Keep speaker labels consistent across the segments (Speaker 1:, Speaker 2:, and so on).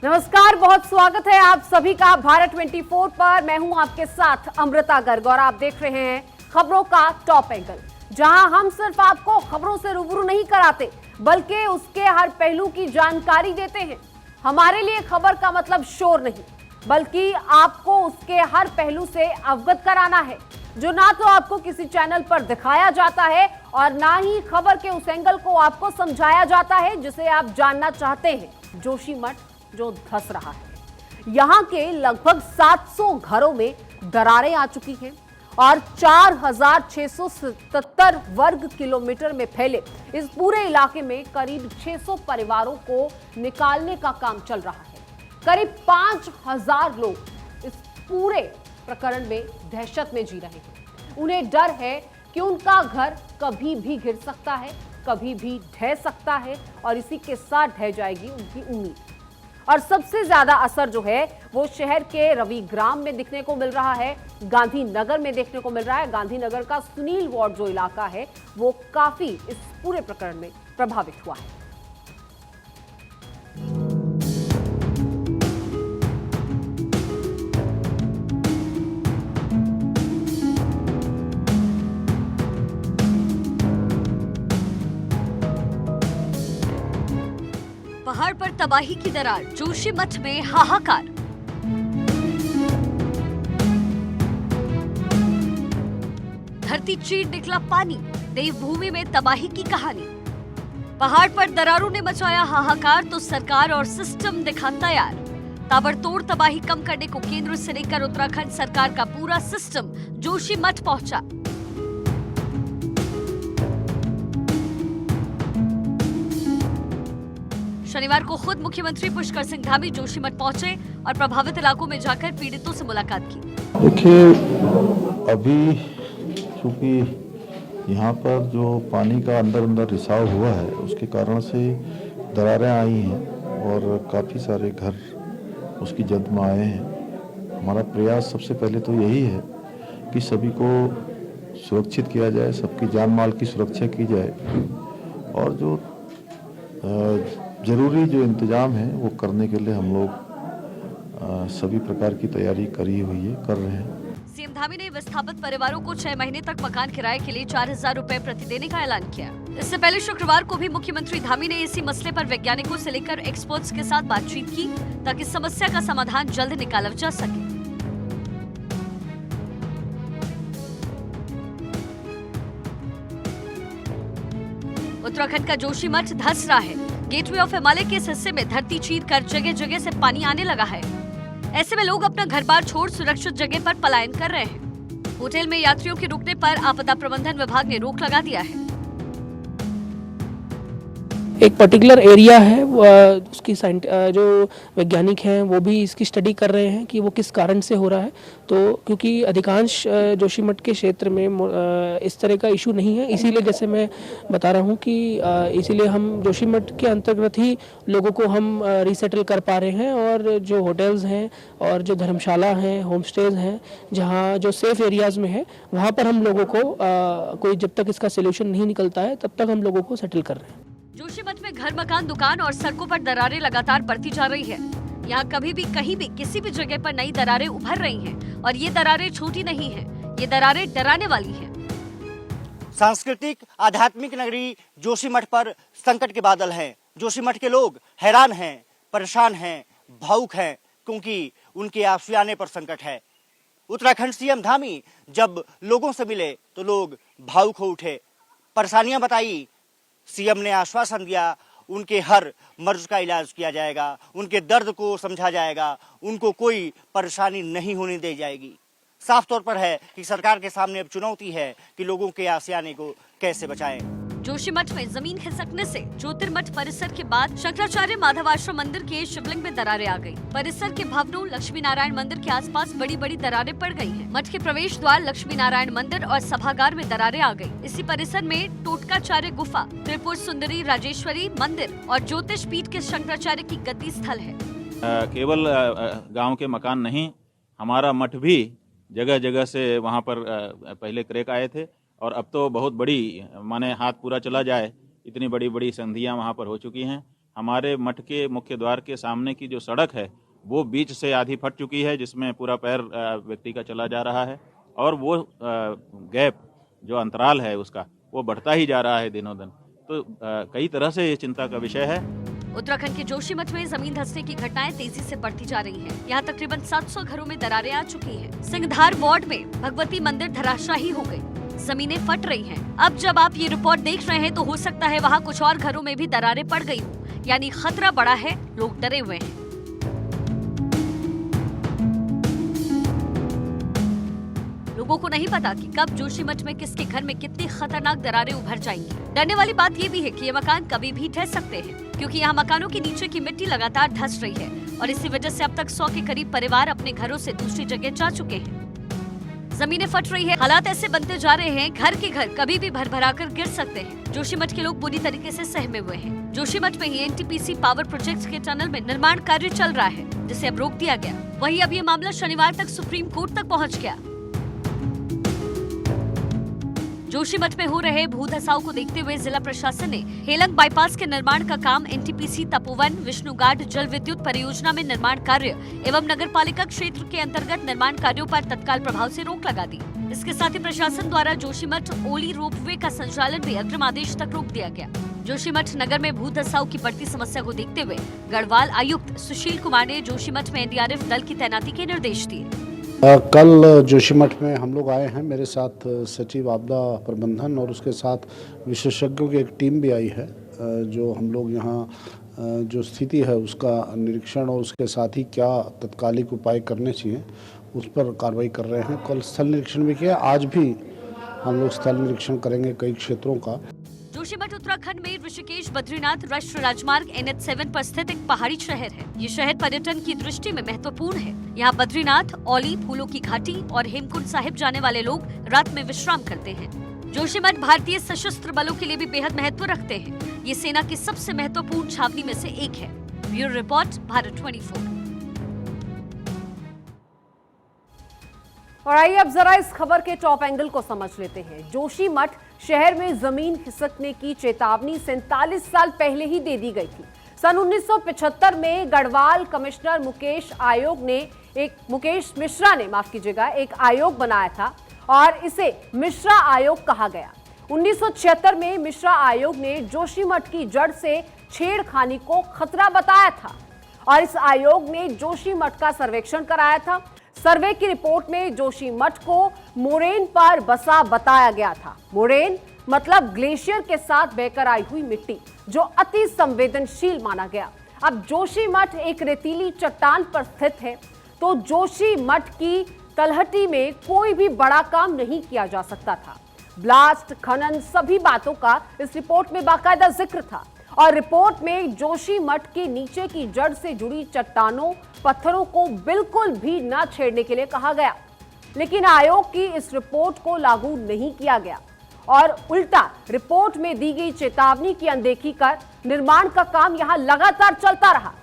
Speaker 1: नमस्कार, बहुत स्वागत है आप सभी का भारत 24 पर। मैं हूं आपके साथ अमृता गर्ग और आप देख रहे हैं खबरों का टॉप एंगल, जहां हम सिर्फ आपको खबरों से रूबरू नहीं कराते बल्कि उसके हर पहलू की जानकारी देते हैं। हमारे लिए खबर का मतलब शोर नहीं, बल्कि आपको उसके हर पहलू से अवगत कराना है, जो ना तो आपको किसी चैनल पर दिखाया जाता है और ना ही खबर के उस एंगल को आपको समझाया जाता है जिसे आप जानना चाहते हैं। जोशीमठ जो धंस रहा है, यहां के लगभग 700 घरों में दरारें आ चुकी हैं और 4677 वर्ग किलोमीटर में फैले इस पूरे इलाके में करीब 600 परिवारों को निकालने का काम चल रहा है। करीब 5000 लोग इस पूरे प्रकरण में दहशत में जी रहे हैं। उन्हें डर है कि उनका घर कभी भी गिर सकता है, कभी भी ढह सकता है और इसी के साथ ढह जाएगी उनकी उम्मीद। और सबसे ज्यादा असर जो है वो शहर के रविग्राम में दिखने को मिल रहा है, गांधीनगर में देखने को मिल रहा है। गांधीनगर का सुनील वार्ड जो इलाका है वो काफी इस पूरे प्रकरण में प्रभावित हुआ है।
Speaker 2: पहाड़ पर तबाही की दरार, जोशीमठ में हाहाकार। धरती चीर निकला पानी, देवभूमि में तबाही की कहानी। पहाड़ पर दरारों ने मचाया हाहाकार तो सरकार और सिस्टम दिखा तैयार। ताबड़तोड़ तबाही कम करने को केंद्र से लेकर उत्तराखंड सरकार का पूरा सिस्टम जोशीमठ पहुंचा। शनिवार को खुद मुख्यमंत्री पुष्कर सिंह धामी जोशीमठ पहुंचे और प्रभावित इलाकों में जाकर पीड़ितों से मुलाकात की।
Speaker 3: देखिए, अभी क्योंकि यहाँ पर जो पानी का अंदर रिसाव हुआ है उसके कारण से दरारें आई हैं और काफ़ी सारे घर उसकी जद में आए हैं। हमारा प्रयास सबसे पहले तो यही है कि सभी को सुरक्षित किया जाए, सबकी जान माल की सुरक्षा की जाए और जो जरूरी जो इंतजाम है वो करने के लिए हम लोग सभी प्रकार की तैयारी कर रहे हैं।
Speaker 2: सीएम धामी ने विस्थापित परिवारों को 6 महीने तक मकान किराए के लिए 4000 रुपए प्रति देने का ऐलान किया। इससे पहले शुक्रवार को भी मुख्यमंत्री धामी ने इसी मसले पर वैज्ञानिकों से लेकर एक्सपर्ट्स के साथ बातचीत की ताकि समस्या का समाधान जल्द निकाला जा सके। उत्तराखंड का जोशीमठ धंस रहा है। गेटवे ऑफ हिमालय के इस हिस्से में धरती चीर कर जगह जगह से पानी आने लगा है। ऐसे में लोग अपना घर बार छोड़ सुरक्षित जगह पर पलायन कर रहे हैं। होटल में यात्रियों के रुकने पर आपदा प्रबंधन विभाग ने रोक लगा दिया है।
Speaker 4: एक पर्टिकुलर एरिया है, उसकी जो वैज्ञानिक हैं वो भी इसकी स्टडी कर रहे हैं कि वो किस कारण से हो रहा है। तो क्योंकि अधिकांश जोशीमठ के क्षेत्र में इस तरह का इशू नहीं है, इसीलिए जैसे मैं बता रहा हूँ कि इसीलिए हम जोशीमठ के अंतर्गत ही लोगों को हम रिसेटल कर पा रहे हैं और जो होटल्स हैं और जो धर्मशाला हैं, होम स्टेज हैं, जहाँ जो सेफ एरियाज़ में है वहाँ पर हम लोगों को कोई जब तक इसका सोल्यूशन नहीं निकलता है तब तक हम लोगों को सेटल कर रहे हैं।
Speaker 2: जोशीमठ में घर, मकान, दुकान और सड़कों पर दरारें लगातार बढ़ती जा रही है। यहाँ कभी भी कहीं भी किसी भी जगह पर नई दरारें उभर रही हैं और ये दरारें छोटी नहीं हैं, ये दरारें डराने वाली हैं।
Speaker 5: सांस्कृतिक आध्यात्मिक नगरी जोशीमठ पर संकट के बादल हैं। जोशीमठ के लोग हैरान हैं, परेशान हैं, भावुक हैं क्योंकि उनके आशियाने पर संकट है। उत्तराखंड सीएम धामी जब लोगों से मिले तो लोग भावुक हो उठे, परेशानियां बताई। सीएम ने आश्वासन दिया उनके हर मर्ज का इलाज किया जाएगा, उनके दर्द को समझा जाएगा, उनको कोई परेशानी नहीं होने दी जाएगी। साफ तौर पर है कि सरकार के सामने अब चुनौती है कि लोगों के आशियाने को कैसे बचाएं।
Speaker 2: जोशीमठ में जमीन खिसकने से ज्योतिर्मठ परिसर के बाद शंकराचार्य माधवाश्रम मंदिर के शिवलिंग में दरारें आ गई। परिसर के भवनों लक्ष्मी नारायण मंदिर के आसपास बड़ी बड़ी दरारें पड़ गई हैं। मठ के प्रवेश द्वार लक्ष्मी नारायण मंदिर और सभागार में दरारें आ गई। इसी परिसर में टोटकाचार्य गुफा, त्रिपुर सुंदरी राजेश्वरी मंदिर और ज्योतिष पीठ के शंकराचार्य की गद्दी स्थल है।
Speaker 6: केवल गाँव के मकान नहीं, हमारा मठ भी जगह जगह से वहाँ पर पहले क्रैक आए थे और अब तो बहुत बड़ी, माने हाथ पूरा चला जाए इतनी बड़ी बड़ी संधियां वहां पर हो चुकी हैं। हमारे मठ के मुख्य द्वार के सामने की जो सड़क है वो बीच से आधी फट चुकी है, जिसमें पूरा पैर व्यक्ति का चला जा रहा है और वो गैप जो अंतराल है उसका वो बढ़ता ही जा रहा है दिनों दिन। तो कई तरह से ये चिंता का विषय है।
Speaker 2: उत्तराखंड के जोशीमठ में जमीन धंसने की घटनाएं तेजी से बढ़ती जा रही हैं। यहाँ तकरीबन 700 घरों में दरारें आ चुकी हैं। सिंघधार वार्ड में भगवती मंदिर धराशायी हो गई, जमीनें फट रही हैं। अब जब आप ये रिपोर्ट देख रहे हैं तो हो सकता है वहाँ कुछ और घरों में भी दरारें पड़ गई हो, यानी खतरा बड़ा है, लोग डरे हुए हैं। लोगों को नहीं पता कि कब जोशीमठ में किसके घर में कितनी खतरनाक दरारें उभर जाएंगी। डरने वाली बात ये भी है कि ये मकान कभी भी ढह सकते हैं, क्योंकि यहाँ मकानों के नीचे की मिट्टी लगातार धंस रही है और इसी वजह से अब तक 100 के करीब परिवार अपने घरों से दूसरी जगह जा चुके हैं। जमीनें फट रही है, हालात ऐसे बनते जा रहे हैं, घर के घर कभी भी भरभरा कर गिर सकते हैं। जोशीमठ के लोग बुरी तरीके से सहमे हुए हैं। जोशीमठ में ही एनटीपीसी पावर प्रोजेक्ट के टनल में निर्माण कार्य चल रहा है, जिसे अब रोक दिया गया। वहीं अब ये मामला शनिवार तक सुप्रीम कोर्ट तक पहुँच गया। जोशीमठ में हो रहे भू धसाव को देखते हुए जिला प्रशासन ने हेलंग बाईपास के निर्माण का काम एनटीपीसी तपोवन विष्णुघाट जल विद्युत परियोजना में निर्माण कार्य एवं नगरपालिका क्षेत्र के अंतर्गत निर्माण कार्यों पर तत्काल प्रभाव से रोक लगा दी। इसके साथ ही प्रशासन द्वारा जोशीमठ ओली रोपवे का संचालन भी अग्रिम आदेश तक रोक दिया गया। जोशीमठ नगर में भू धसाव की बढ़ती समस्या को देखते हुए गढ़वाल आयुक्त सुशील कुमार ने जोशीमठ में एनडीआरएफ दल की तैनाती के निर्देश दिए।
Speaker 7: कल जोशीमठ में हम लोग आए हैं, मेरे साथ सचिव आपदा प्रबंधन और उसके साथ विशेषज्ञों की एक टीम भी आई है, जो हम लोग यहाँ जो स्थिति है उसका निरीक्षण और उसके साथ ही क्या तत्कालिक उपाय करने चाहिए उस पर कार्रवाई कर रहे हैं। कल स्थल निरीक्षण भी किया, आज भी हम लोग स्थल निरीक्षण करेंगे कई क्षेत्रों का।
Speaker 2: जोशीमठ उत्तराखंड में ऋषिकेश बद्रीनाथ राष्ट्रीय राजमार्ग NH7 पर स्थित एक पहाड़ी शहर है। ये शहर पर्यटन की दृष्टि में महत्वपूर्ण है। यहाँ बद्रीनाथ, औली, फूलों की घाटी और हेमकुंड साहिब जाने वाले लोग रात में विश्राम करते हैं। जोशीमठ भारतीय सशस्त्र बलों के लिए भी बेहद महत्व रखते हैं। ये सेना की सबसे महत्वपूर्ण छावनी में से एक है। Bureau report, Bharat 24।
Speaker 1: और आइए अब जरा इस खबर के टॉप एंगल को समझ लेते हैं। जोशीमठ शहर में जमीन खिसकने की चेतावनी 47 साल पहले ही दे दी गई थी। सन 1975 में गढ़वाल कमिश्नर मुकेश मिश्रा ने एक आयोग बनाया था और इसे मिश्रा आयोग कहा गया। 1976 में मिश्रा आयोग ने जोशीमठ की जड़ से छेड़खानी को खतरा बताया था और इस आयोग ने जोशीमठ का सर्वेक्षण कराया था। सर्वे की रिपोर्ट में जोशीमठ को मोरेन पर बसा बताया गया था। मोरेन मतलब ग्लेशियर के साथ बहकर आई हुई मिट्टी, जो अति संवेदनशील माना गया। अब जोशीमठ एक रेतीली चट्टान पर स्थित है, तो जोशीमठ की तलहटी में कोई भी बड़ा काम नहीं किया जा सकता था। ब्लास्ट, खनन, सभी बातों का इस रिपोर्ट में बाकायदा जिक्र था और रिपोर्ट में जोशीमठ के नीचे की जड़ से जुड़ी चट्टानों, पत्थरों को बिल्कुल भी न छेड़ने के लिए कहा गया। लेकिन आयोग की इस रिपोर्ट को लागू नहीं किया गया और उल्टा रिपोर्ट में दी गई चेतावनी की अनदेखी कर निर्माण का काम यहां लगातार चलता रहा।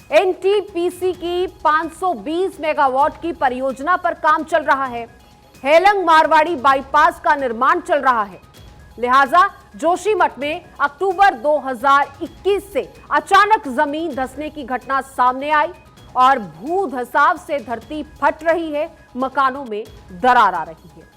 Speaker 1: एनटीपीसी की 520 मेगावाट की परियोजना पर काम चल रहा है। हेलंग मारवाड़ी बाईपास का निर्माण चल रहा है। लिहाजा जोशीमठ में अक्टूबर 2021 से अचानक जमीन धंसने की घटना सामने आई और भू धसाव से धरती फट रही है, मकानों में दरार आ रही है।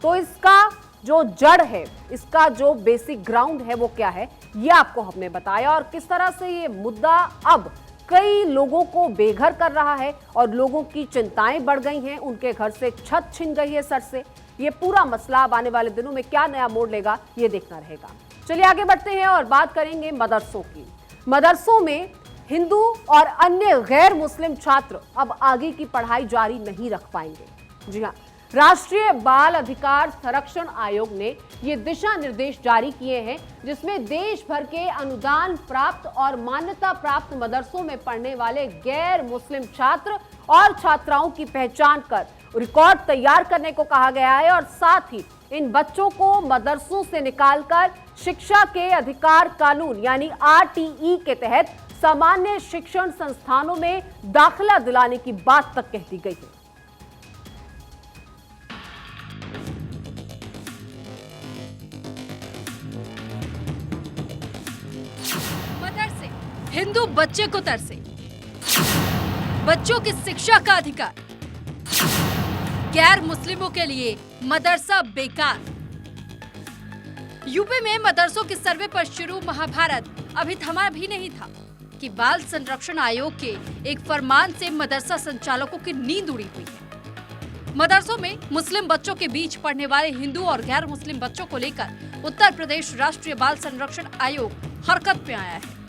Speaker 1: तो इसका जो जड़ है, इसका जो बेसिक ग्राउंड है वो क्या है, ये आपको हमने बताया और किस तरह से ये मुद्दा अब कई लोगों को बेघर कर रहा है और लोगों की चिंताएं बढ़ गई हैं, उनके घर से छत छिन गई है सर से। ये पूरा मसला अब आने वाले दिनों में क्या नया मोड़ लेगा, ये देखना रहेगा। चलिए आगे बढ़ते हैं और बात करेंगे मदरसों की। मदरसों में हिंदू और अन्य गैर मुस्लिम छात्र अब आगे की पढ़ाई जारी नहीं रख पाएंगे। जी हाँ, राष्ट्रीय बाल अधिकार संरक्षण आयोग ने ये दिशा निर्देश जारी किए हैं, जिसमें देश भर के अनुदान प्राप्त और मान्यता प्राप्त मदरसों में पढ़ने वाले गैर मुस्लिम छात्र और छात्राओं की पहचान कर रिकॉर्ड तैयार करने को कहा गया है और साथ ही इन बच्चों को मदरसों से निकालकर शिक्षा के अधिकार कानून यानी RTE के तहत सामान्य शिक्षण संस्थानों में दाखिला दिलाने की बात तक कह दी गई है।
Speaker 8: मदरसे हिंदू बच्चे को तरसे, बच्चों की शिक्षा का अधिकार, गैर मुस्लिमों के लिए मदरसा बेकार। यूपी में मदरसों के सर्वे पर शुरू महाभारत अभी थमा भी नहीं था कि बाल संरक्षण आयोग के एक फरमान से मदरसा संचालकों की नींद उड़ी हुई है। मदरसों में मुस्लिम बच्चों के बीच पढ़ने वाले हिंदू और गैर मुस्लिम बच्चों को लेकर उत्तर प्रदेश राष्ट्रीय बाल संरक्षण आयोग हरकत में आया है।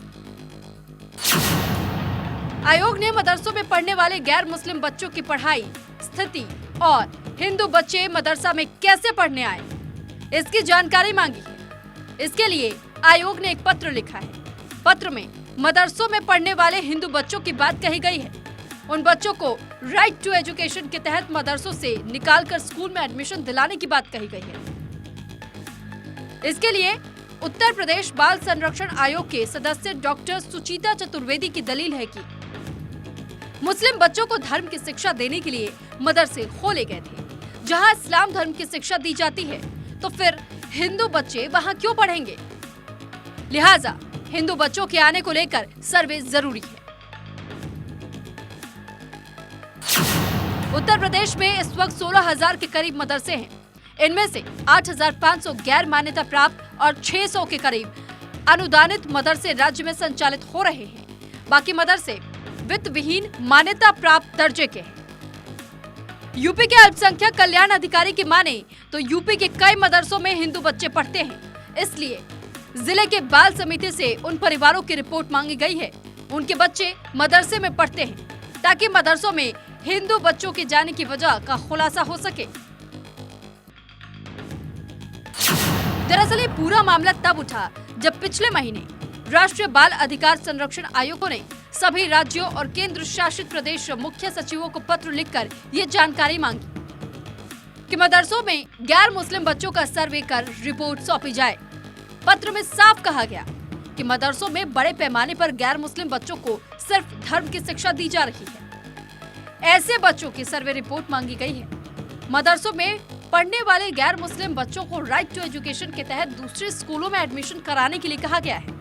Speaker 8: आयोग ने मदरसों में पढ़ने वाले गैर मुस्लिम बच्चों की पढ़ाई स्थिति और हिंदू बच्चे मदरसा में कैसे पढ़ने आए, इसकी जानकारी मांगी है। इसके लिए आयोग ने एक पत्र लिखा है। पत्र में मदरसों में पढ़ने वाले हिंदू बच्चों की बात कही गई है। उन बच्चों को राइट टू एजुकेशन के तहत मदरसों से निकालकर स्कूल में एडमिशन दिलाने की बात कही गई है। इसके लिए उत्तर प्रदेश बाल संरक्षण आयोग के सदस्य डॉक्टर सुचिता चतुर्वेदी की दलील है कि मुस्लिम बच्चों को धर्म की शिक्षा देने के लिए मदरसे खोले गए थे। जहां इस्लाम धर्म की शिक्षा दी जाती है तो फिर हिंदू बच्चे वहां क्यों पढ़ेंगे? लिहाजा हिंदू बच्चों के आने को लेकर सर्वे जरूरी है। उत्तर प्रदेश में इस वक्त 16,000 के करीब मदरसे हैं। इनमें से 8,500 गैर मान्यता प्राप्त और 600 के करीब अनुदानित मदरसे राज्य में संचालित हो रहे हैं। बाकी मदरसे वित्त विहीन मान्यता प्राप्त दर्जे के हैं। यूपी के अल्पसंख्यक कल्याण अधिकारी की माने तो यूपी के कई मदरसों में हिंदू बच्चे पढ़ते हैं। इसलिए जिले के बाल समिति से उन परिवारों की रिपोर्ट मांगी गई है। उनके बच्चे मदरसे में पढ़ते हैं ताकि मदरसों में हिंदू बच्चों के जाने की वजह का खुलासा हो सके। दरअसल ये पूरा मामला तब उठा जब पिछले महीने राष्ट्रीय बाल अधिकार संरक्षण आयोग ने सभी राज्यों और केंद्र शासित प्रदेश मुख्य सचिवों को पत्र लिखकर ये जानकारी मांगी कि मदरसों में गैर मुस्लिम बच्चों का सर्वे कर रिपोर्ट सौंपी जाए। पत्र में साफ कहा गया कि मदरसों में बड़े पैमाने पर गैर मुस्लिम बच्चों को सिर्फ धर्म की शिक्षा दी जा रही है। ऐसे बच्चों की सर्वे रिपोर्ट मांगी गई है। मदरसों में पढ़ने वाले गैर मुस्लिम बच्चों को राइट टू एजुकेशन के तहत दूसरे स्कूलों में एडमिशन कराने के लिए कहा गया है।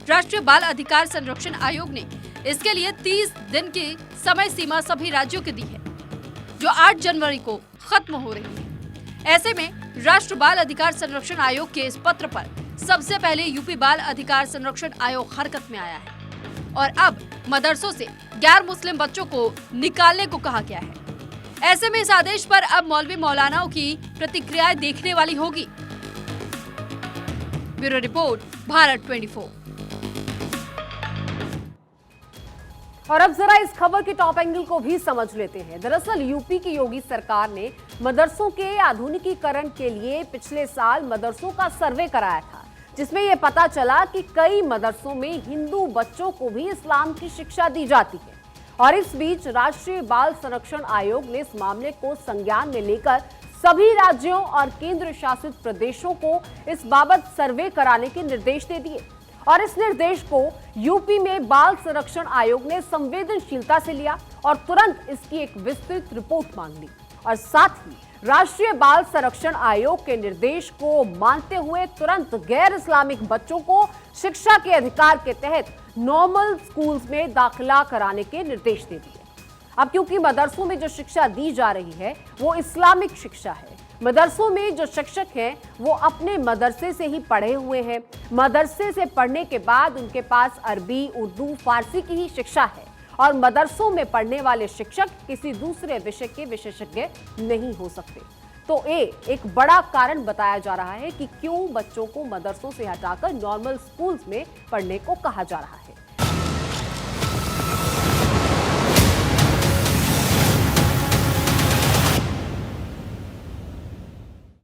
Speaker 8: राष्ट्रीय बाल अधिकार संरक्षण आयोग ने इसके लिए 30 दिन की समय सीमा सभी राज्यों को दी है, जो 8 जनवरी को खत्म हो रही है। ऐसे में राष्ट्रीय बाल अधिकार संरक्षण आयोग के इस पत्र पर सबसे पहले यूपी बाल अधिकार संरक्षण आयोग हरकत में आया है और अब मदरसों से गैर मुस्लिम बच्चों को निकालने को कहा गया है। ऐसे में इस आदेश पर अब मौलवी मौलानाओं की प्रतिक्रियाएं देखने वाली होगी। Bureau report, Bharat 24।
Speaker 1: और अब जरा इस खबर के टॉप एंगल को भी समझ लेते हैं। दरअसल यूपी की योगी सरकार ने मदरसों के आधुनिकीकरण के लिए पिछले साल मदरसों का सर्वे कराया था, जिसमें यह पता चला कि कई मदरसों में हिंदू बच्चों को भी इस्लाम की शिक्षा दी जाती है। और इस बीच राष्ट्रीय बाल संरक्षण आयोग ने इस मामले को संज्ञान में लेकर सभी राज्यों और केंद्र शासित प्रदेशों को इस बाबत सर्वे कराने के निर्देश दे दिए। और इस निर्देश को यूपी में बाल संरक्षण आयोग ने संवेदनशीलता से लिया और तुरंत इसकी एक विस्तृत रिपोर्ट मांग ली। और साथ ही राष्ट्रीय बाल संरक्षण आयोग के निर्देश को मानते हुए तुरंत गैर इस्लामिक बच्चों को शिक्षा के अधिकार के तहत नॉर्मल स्कूल्स में दाखिला कराने के निर्देश दे दिए। अब क्योंकि मदरसों में जो शिक्षा दी जा रही है वो इस्लामिक शिक्षा है, मदरसों में जो शिक्षक हैं वो अपने मदरसे से ही पढ़े हुए हैं। मदरसे से पढ़ने के बाद उनके पास अरबी, उर्दू, फारसी की ही शिक्षा है और मदरसों में पढ़ने वाले शिक्षक किसी दूसरे विषय के विशेषज्ञ नहीं हो सकते। तो एक बड़ा कारण बताया जा रहा है कि क्यों बच्चों को मदरसों से हटाकर नॉर्मल स्कूल्स में पढ़ने को कहा जा रहा है।